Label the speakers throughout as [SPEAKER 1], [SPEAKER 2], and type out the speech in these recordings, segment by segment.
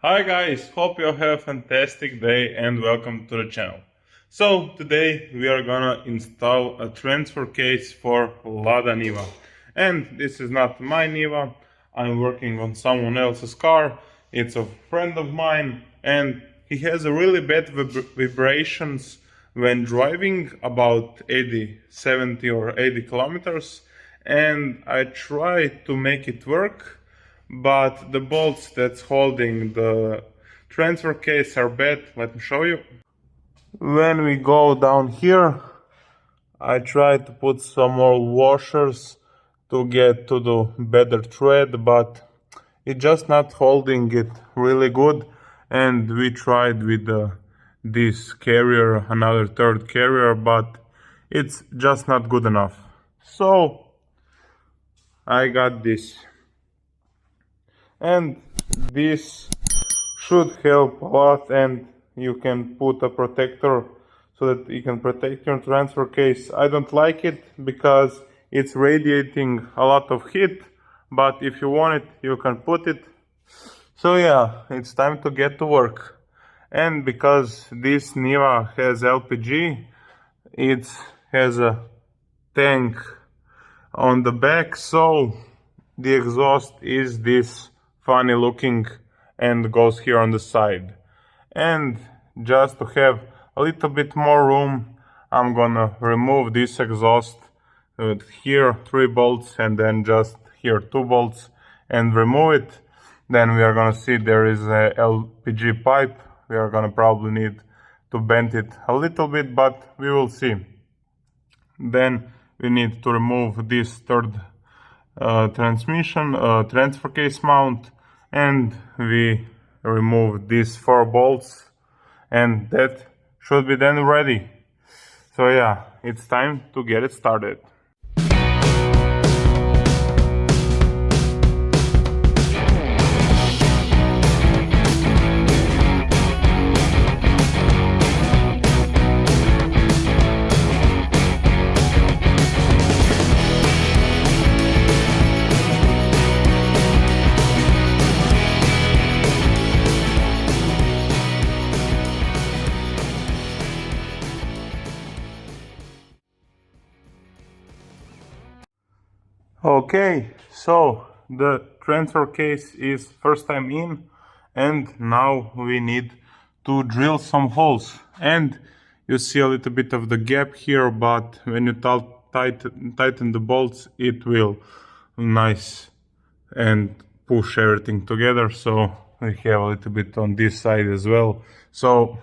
[SPEAKER 1] Hi guys, hope you have a fantastic day and welcome to the channel. So today we are gonna install a transfer case for Lada Niva. And this is not my Niva, I'm working on someone else's car. It's a friend of mine and he has a really bad vibrations when driving about 80, 70 or 80 kilometers. And I tried to make it work, but the bolts that's holding the transfer case are bad. Let me show you. When we go down here, I try to put some more washers to get to the better thread, but it's just not holding it really good. And we tried with this carrier, another third carrier, but it's just not good enough. So I got this. And this should help a lot, and you can put a protector so that you can protect your transfer case. I don't like it because it's radiating a lot of heat, but if you want it, you can put it. So yeah, it's time to get to work. And because this Niva has LPG, it has a tank on the back, so the exhaust is this funny looking and goes here on the side. And just to have a little bit more room, I'm gonna remove this exhaust with here 3 bolts and then just here 2 bolts and remove it. Then we are gonna see there is a LPG pipe. We are gonna probably need to bend it a little bit, but we will see. Then we need to remove this third transfer case mount, and we remove these 4 bolts, and that should be then ready. So yeah, it's time to get it started. Okay, so the transfer case is first time in, and now we need to drill some holes. And you see a little bit of the gap here, but when you tighten the bolts, it will nice and push everything together. So we have a little bit on this side as well. So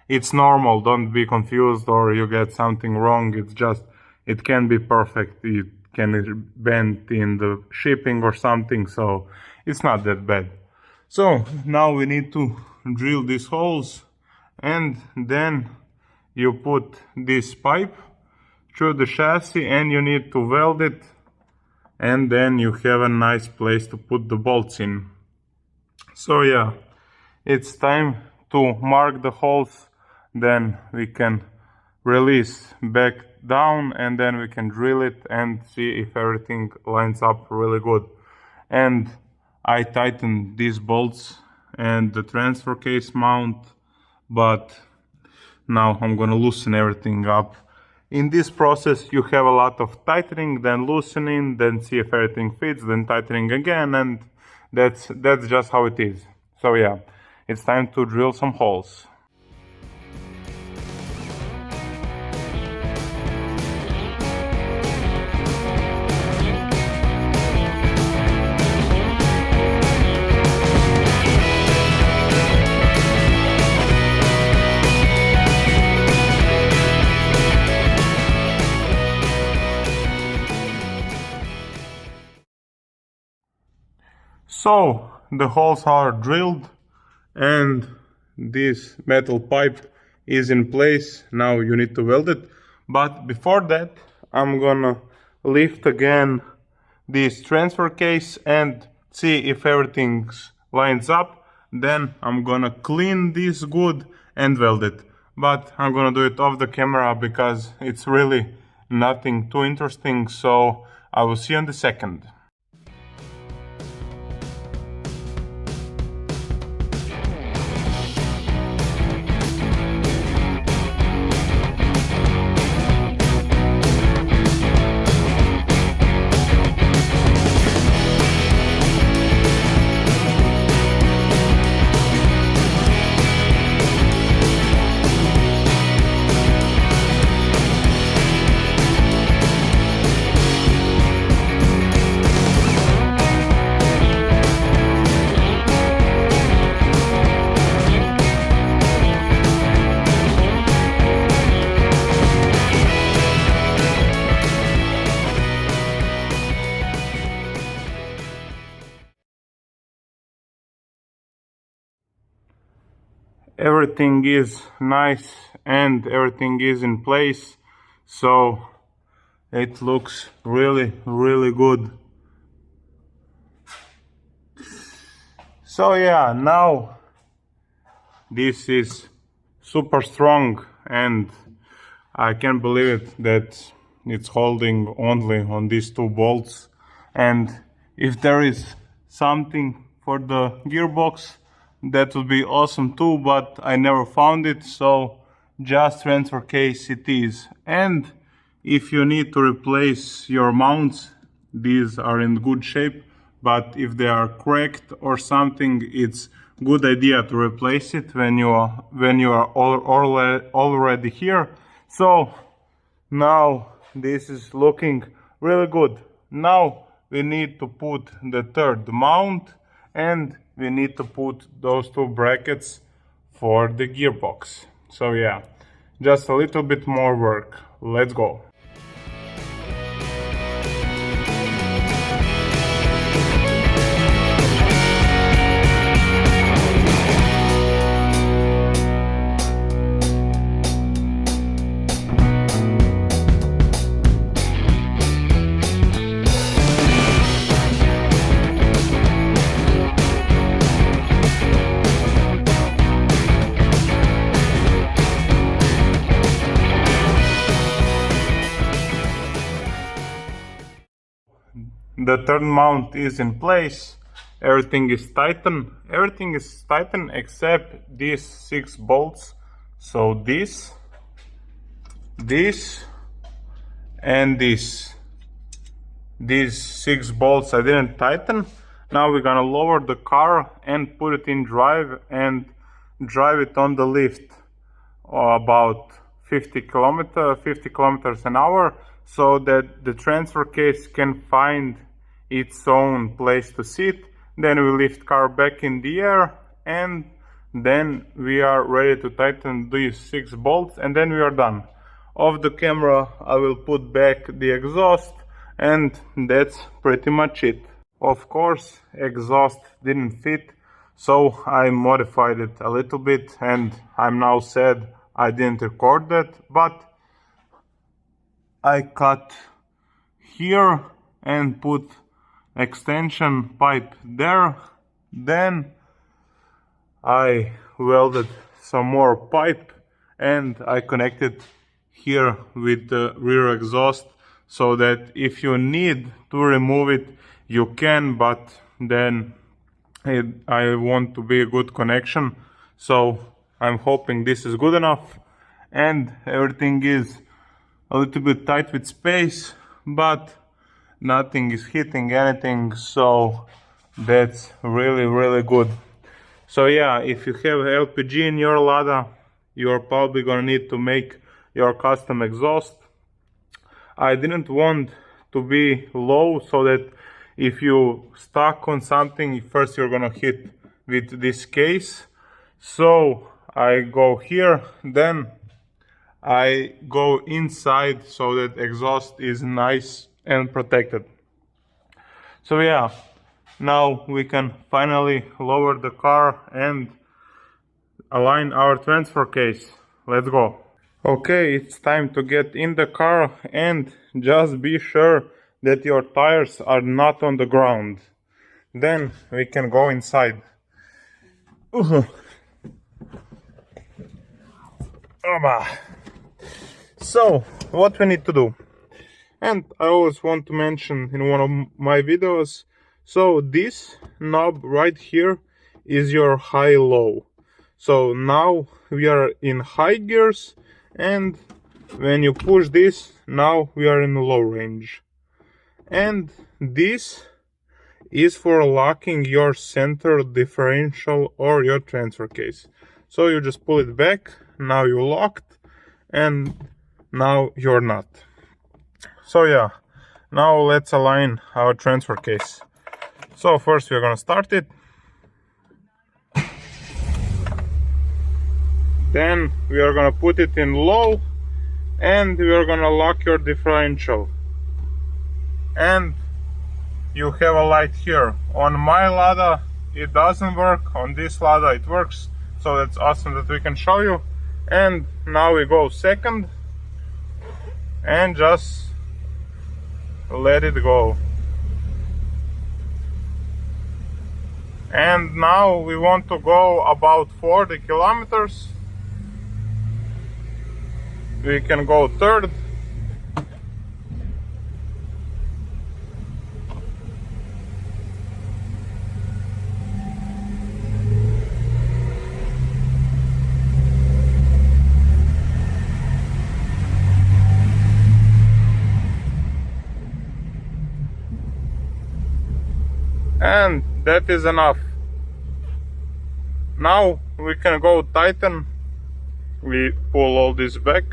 [SPEAKER 1] it's normal, don't be confused or you get something wrong. It's just, it can be perfect. It can bend in the shipping or something, so it's not that bad. So now we need to drill these holes, and then you put this pipe through the chassis and you need to weld it, and then you have a nice place to put the bolts in. So yeah, it's time to mark the holes, then we can release back down and then we can drill it and see if everything lines up really good. And I tightened these bolts and the transfer case mount, but now I'm gonna loosen everything up. In this process you have a lot of tightening, then loosening, then see if everything fits, then tightening again, and that's just how it is. So yeah, it's time to drill some holes. So the holes are drilled and this metal pipe is in place. Now you need to weld it, but before that I'm gonna lift again this transfer case and see if everything lines up. Then I'm gonna clean this good and weld it, but I'm gonna do it off the camera because it's really nothing too interesting. So I will see you in a 2nd. everything is nice and everything is in place, so it looks really good. So yeah, now this is super strong and I can't believe it that it's holding only on these 2 bolts. And if there is something for the gearbox, that would be awesome too, but I never found it, so just transfer case it is. And if you need to replace your mounts, these are in good shape, but if they are cracked or something, it's good idea to replace it when you are already here. So now this is looking really good. Now we need to put the 3rd mount and we need to put those 2 brackets for the gearbox. So yeah, just a little bit more work. Let's go. The 3rd mount is in place, everything is tightened except these 6 bolts. So this and these 6 bolts I didn't tighten. Now we're gonna lower the car and put it in drive and drive it on the lift about 50 kilometers an hour, so that the transfer case can find its own place to sit. Then we lift car back in the air and then we are ready to tighten these 6 bolts and then we are done. Off the camera I will put back the exhaust and that's pretty much it. Of course, exhaust didn't fit, so I modified it a little bit and I'm now sad I didn't record that, but I cut here and put extension pipe there. Then I welded some more pipe and I connected here with the rear exhaust, so that if you need to remove it you can, but then I want to be a good connection. So I'm hoping this is good enough, and everything is a little bit tight with space, but nothing is hitting anything, so that's really good. So yeah, if you have LPG in your Lada, you're probably gonna need to make your custom exhaust. I didn't want to be low, so that if you stuck on something, first you're gonna hit with this case. So I go here, then I go inside, so that exhaust is nice and protected. So yeah, now we can finally lower the car and align our transfer case. Let's go. Okay, it's time to get in the car, and just be sure that your tires are not on the ground. Then we can go inside. So, what we need to do, and I always want to mention in one of my videos, so this knob right here is your high-low. So now we are in high gears, and when you push this, now we are in low range. And this is for locking your center differential or your transfer case. So you just pull it back, now you're locked, and now you're not. So yeah, now let's align our transfer case. So first we're gonna start it. Then we are gonna put it in low, and we are gonna lock your differential. And you have a light here. On my Lada it doesn't work, on this Lada it works. so that's awesome that we can show you. And now we go second and just let it go. And now we want to go about 40 kilometers. We can go third. And that is enough. Now we can go tighten. We pull all this back.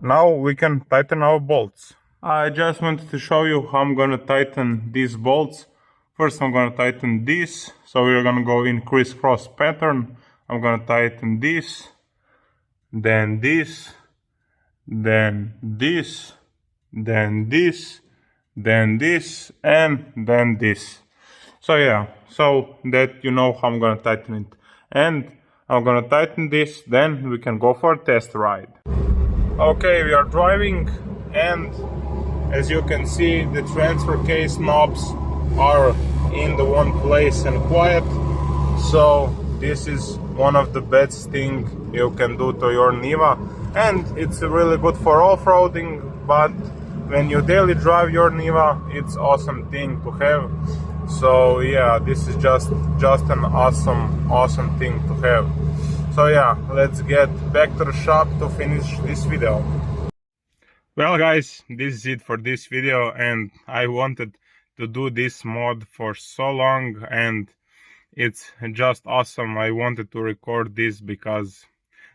[SPEAKER 1] Now we can tighten our bolts. I just wanted to show you how I'm gonna tighten these bolts. First I'm gonna tighten this, so we're gonna go in crisscross pattern. I'm gonna tighten this, then this, then this, then this, then this, and then this. So yeah, so that you know how I'm gonna tighten it. And I'm gonna tighten this, then we can go for a test ride. Okay, we are driving, and as you can see, the transfer case knobs are in the one place and quiet. So this is one of the best thing you can do to your Niva, and it's really good for off-roading, but when you daily drive your Niva, it's awesome thing to have. So yeah, this is just an awesome thing to have. So yeah, let's get back to the shop to finish this video. Well guys, this is it for this video, and I wanted to do this mod for so long, and it's just awesome. I wanted to record this because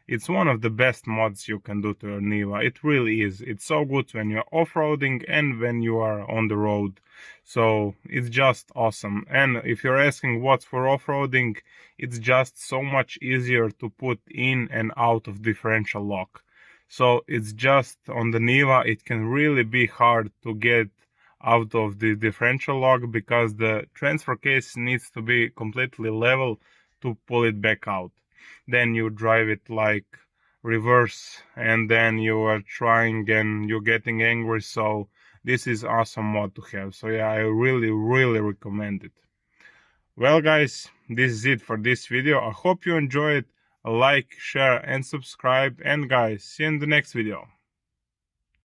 [SPEAKER 1] it's one of the best mods you can do to your Niva. It really is. It's so good when you're off-roading and when you are on the road. So it's just awesome. And if you're asking what's for off-roading, it's just so much easier to put in and out of differential lock. So it's just on the Niva, it can really be hard to get out of the differential lock because the transfer case needs to be completely level to pull it back out. Then you drive it like reverse, and then you are trying and you're getting angry. So this is awesome mod to have. So yeah, I really recommend it. Well guys, this is it for this video. I hope you enjoyed. Like, share and subscribe, and guys, see you in the next video.